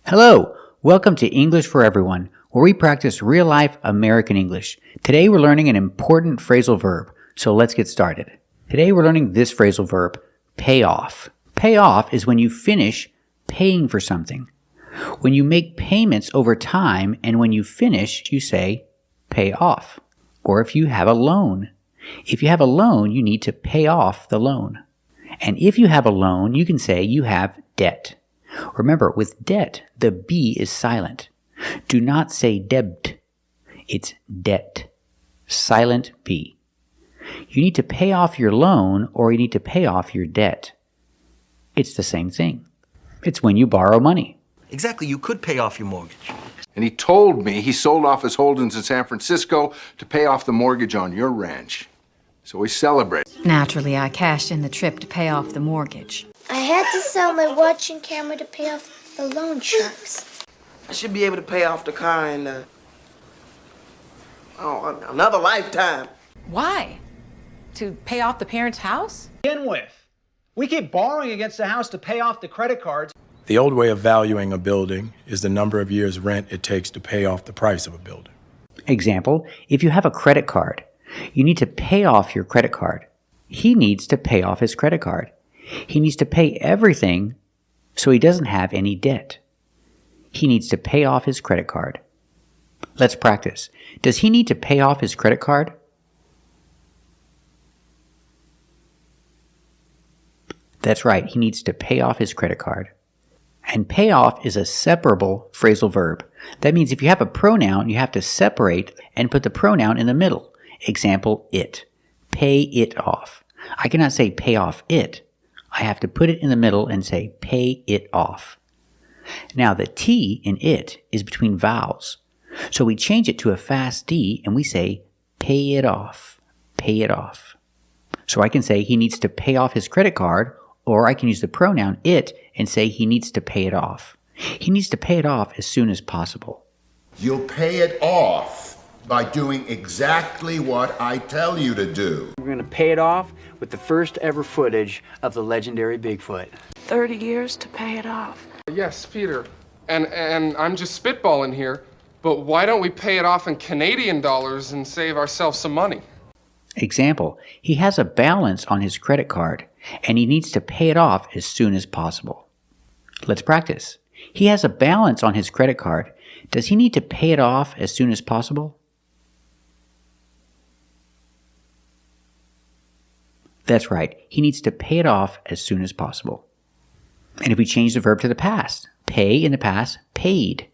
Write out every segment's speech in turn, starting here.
Hello, welcome to English for Everyone, where we practice real-life American English. Today we're learning an important phrasal verb, so let's get started. Today we're learning this phrasal verb, pay off. Pay off is when you finish paying for something. When you make payments over time and when you finish, you say pay off. Or if you have a loan. If you have a loan, you need to pay off the loan. And if you have a loan, you can say you have debt. Remember, with debt, the B is silent. Do not say debt. It's debt. Silent B. You need to pay off your loan or you need to pay off your debt. It's the same thing. It's when you borrow money. Exactly, you could pay off your mortgage. And he told me he sold off his holdings in San Francisco to pay off the mortgage on your ranch. So we celebrate. Naturally, I cashed in the trip to pay off the mortgage. I had to sell my watch and camera to pay off the loan sharks. I should be able to pay off the car in another lifetime. Why? To pay off the parents' house? Begin with. We keep borrowing against the house to pay off the credit cards. The old way of valuing a building is the number of years rent it takes to pay off the price of a building. Example, if you have a credit card, you need to pay off your credit card. He needs to pay off his credit card. He needs to pay everything so he doesn't have any debt. He needs to pay off his credit card. Let's practice. Does he need to pay off his credit card? That's right, he needs to pay off his credit card. And pay off is a separable phrasal verb. That means if you have a pronoun, you have to separate and put the pronoun in the middle. Example, it. Pay it off. I cannot say pay off it. I have to put it in the middle and say pay it off. Now the T in it is between vowels. So we change it to a fast D and we say pay it off. Pay it off. So I can say he needs to pay off his credit card, or I can use the pronoun it and say he needs to pay it off. He needs to pay it off as soon as possible. You'll pay it off by doing exactly what I tell you to do. We're going to pay it off with the first ever footage of the legendary Bigfoot. 30 years to pay it off. Yes, Peter. And I'm just spitballing here, but why don't we pay it off in Canadian dollars and save ourselves some money? Example, he has a balance on his credit card and he needs to pay it off as soon as possible. Let's practice. He has a balance on his credit card. Does he need to pay it off as soon as possible? That's right. He needs to pay it off as soon as possible. And if we change the verb to the past, pay in the past, paid.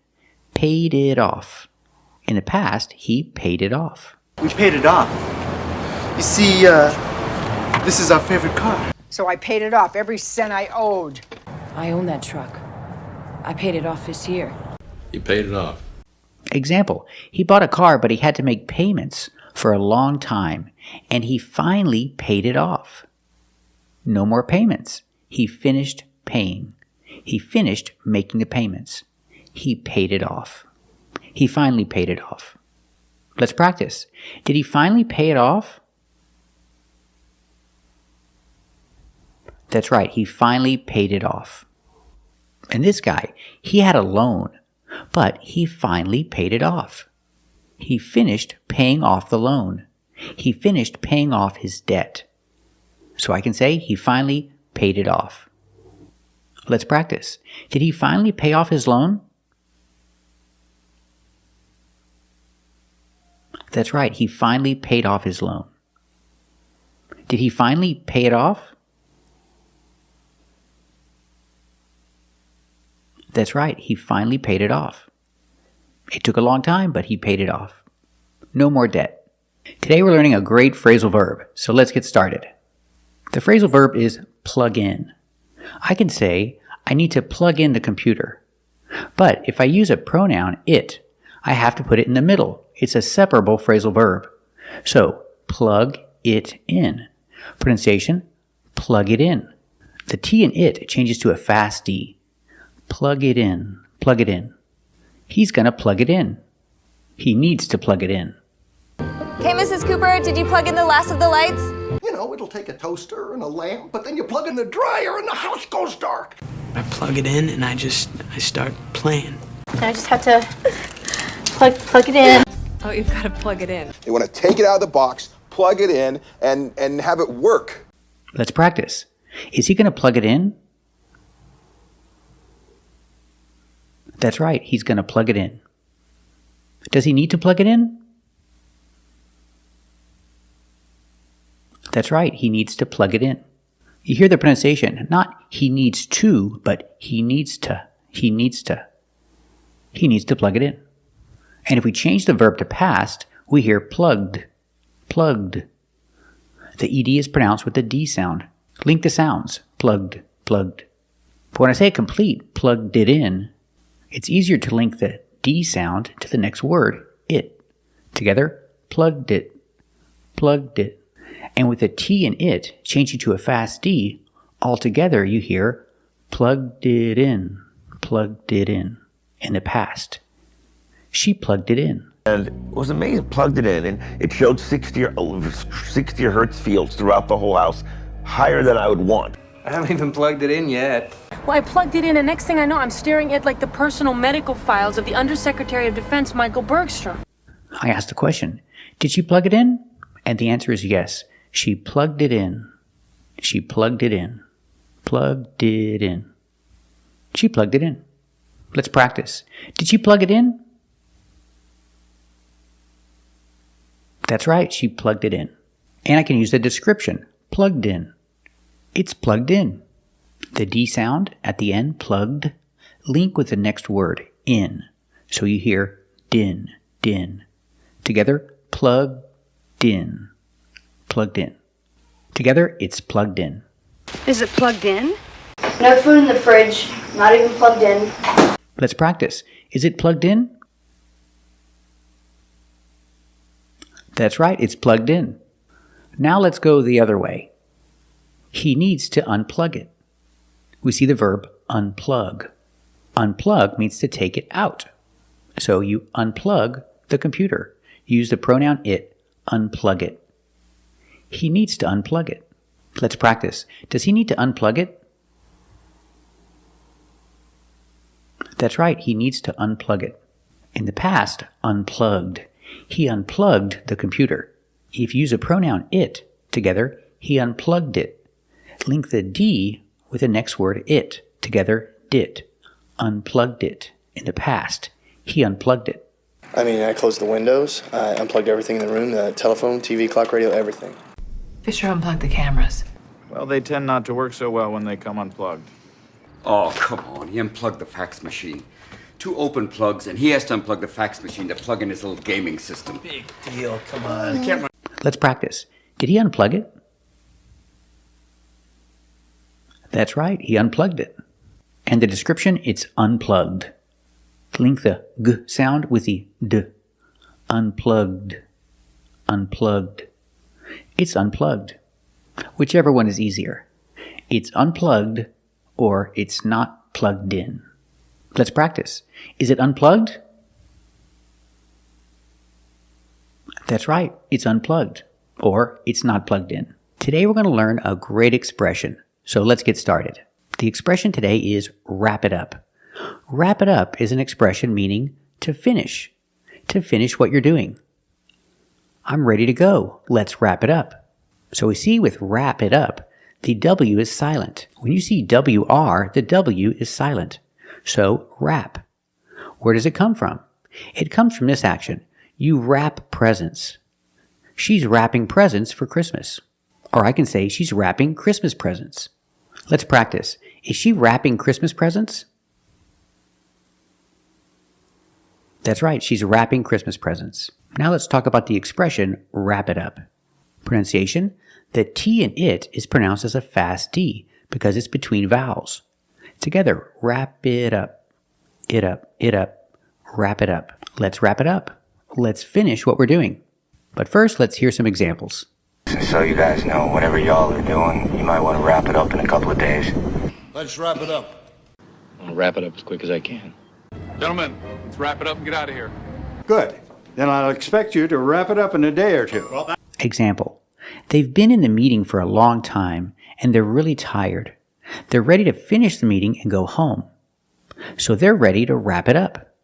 Paid it off. In the past, he paid it off. We paid it off. You see, this is our favorite car. So I paid it off, every cent I owed. I own that truck. I paid it off this year. You paid it off. Example, he bought a car, but he had to make payments for a long time, and he finally paid it off. No more payments. He finished paying. He finished making the payments. He paid it off. He finally paid it off. Let's practice. Did he finally pay it off? That's right, he finally paid it off. And this guy, he had a loan, but he finally paid it off. He finished paying off the loan. He finished paying off his debt. So I can say he finally paid it off. Let's practice. Did he finally pay off his loan? That's right, he finally paid off his loan. Did he finally pay it off? That's right, he finally paid it off. It took a long time, but he paid it off. No more debt. Today we're learning a great phrasal verb, so let's get started. The phrasal verb is plug in. I can say, I need to plug in the computer. But if I use a pronoun, it, I have to put it in the middle. It's a separable phrasal verb. So, plug it in. Pronunciation, plug it in. The T in it changes to a fast D. Plug it in. Plug it in. He's going to plug it in. He needs to plug it in. Okay, Mrs. Cooper, did you plug in the last of the lights? You know, it'll take a toaster and a lamp, but then you plug in the dryer and the house goes dark. I plug it in and I start playing. plan. I just have to plug it in. Oh, you've got to plug it in. They want to take it out of the box, plug it in, and have it work. Let's practice. Is he going to plug it in? That's right, he's going to plug it in. Does he need to plug it in? That's right, he needs to plug it in. You hear the pronunciation, not he needs to, but he needs to. He needs to. He needs to plug it in. And if we change the verb to past, we hear plugged, plugged. The ed is pronounced with the d sound. Link the sounds, plugged, plugged. But when I say complete, plugged it in, it's easier to link the d sound to the next word, it. Together, plugged it, plugged it. And with the t and it changing to a fast d, altogether you hear plugged it in in the past. She plugged it in. And it was amazing. Plugged it in, and it showed 60 hertz fields throughout the whole house, higher than I would want. I haven't even plugged it in yet. Well, I plugged it in, and next thing I know, I'm staring at like the personal medical files of the Undersecretary of Defense, Michael Bergstrom. I asked the question, did she plug it in? And the answer is yes. She plugged it in. She plugged it in. Plugged it in. She plugged it in. Let's practice. Did she plug it in? That's right, she plugged it in. And I can use the description, plugged in. It's plugged in. The D sound at the end, plugged, link with the next word, in. So you hear din, din. Together, plugged in. Plugged in. Together, it's plugged in. Is it plugged in? No food in the fridge, not even plugged in. Let's practice. Is it plugged in? That's right, it's plugged in. Now let's go the other way. He needs to unplug it. We see the verb unplug. Unplug means to take it out. So you unplug the computer. Use the pronoun it, unplug it. He needs to unplug it. Let's practice. Does he need to unplug it? That's right, he needs to unplug it. In the past, unplugged. He unplugged the computer. If you use a pronoun it together, he unplugged it. Link the D with the next word it. Together, did. Unplugged it. In the past, he unplugged it. I mean, I closed the windows, I unplugged everything in the room, the telephone, TV, clock, radio, everything. Fisher unplugged the cameras. Well, they tend not to work so well when they come unplugged. Oh, come on. He unplugged the fax machine. 2 open plugs, and he has to unplug the fax machine to plug in his little gaming system. Big deal, come on. I can't run. Let's practice. Did he unplug it? That's right, he unplugged it. And the description, it's unplugged. Link the g sound with the d. Unplugged. Unplugged. It's unplugged. Whichever one is easier. It's unplugged or it's not plugged in. Let's practice. Is it unplugged? That's right, it's unplugged or it's not plugged in. Today we're going to learn a great expression. So let's get started. The expression today is wrap it up. Wrap it up is an expression meaning to finish what you're doing. I'm ready to go. Let's wrap it up. So we see with wrap it up, the W is silent. When you see WR, the W is silent. So wrap. Where does it come from? It comes from this action. You wrap presents. She's wrapping presents for Christmas. Or I can say she's wrapping Christmas presents. Let's practice. Is she wrapping Christmas presents? That's right, she's wrapping Christmas presents. Now let's talk about the expression wrap it up. Pronunciation, the T in it is pronounced as a fast D because it's between vowels. Together, wrap it up, it up, it up, wrap it up. Let's wrap it up. Let's finish what we're doing. But first, let's hear some examples. So you guys know, whatever y'all are doing, you might want to wrap it up in a couple of days. Let's wrap it up. I'll wrap it up as quick as I can. Gentlemen, let's wrap it up and get out of here. Good. Then I'll expect you to wrap it up in a day or two. Example. They've been in the meeting for a long time and they're really tired. They're ready to finish the meeting and go home. So they're ready to wrap it up.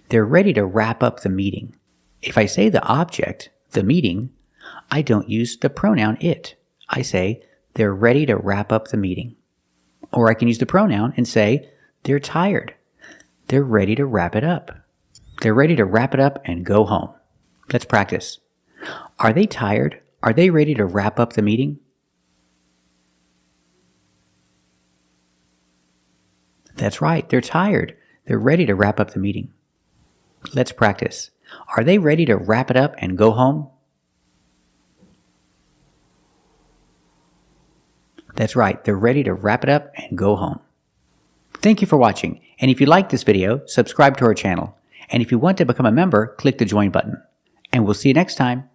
They're ready to wrap up the meeting. If I say the object, the meeting, I don't use the pronoun it. I say, they're ready to wrap up the meeting. Or I can use the pronoun and say, they're tired. They're ready to wrap it up. They're ready to wrap it up and go home. Let's practice. Are they tired? Are they ready to wrap up the meeting? That's right, they're tired. They're ready to wrap up the meeting. Let's practice. Are they ready to wrap it up and go home? That's right, they're ready to wrap it up and go home. Thank you for watching, and if you liked this video, subscribe to our channel. And if you want to become a member, click the join button. And we'll see you next time.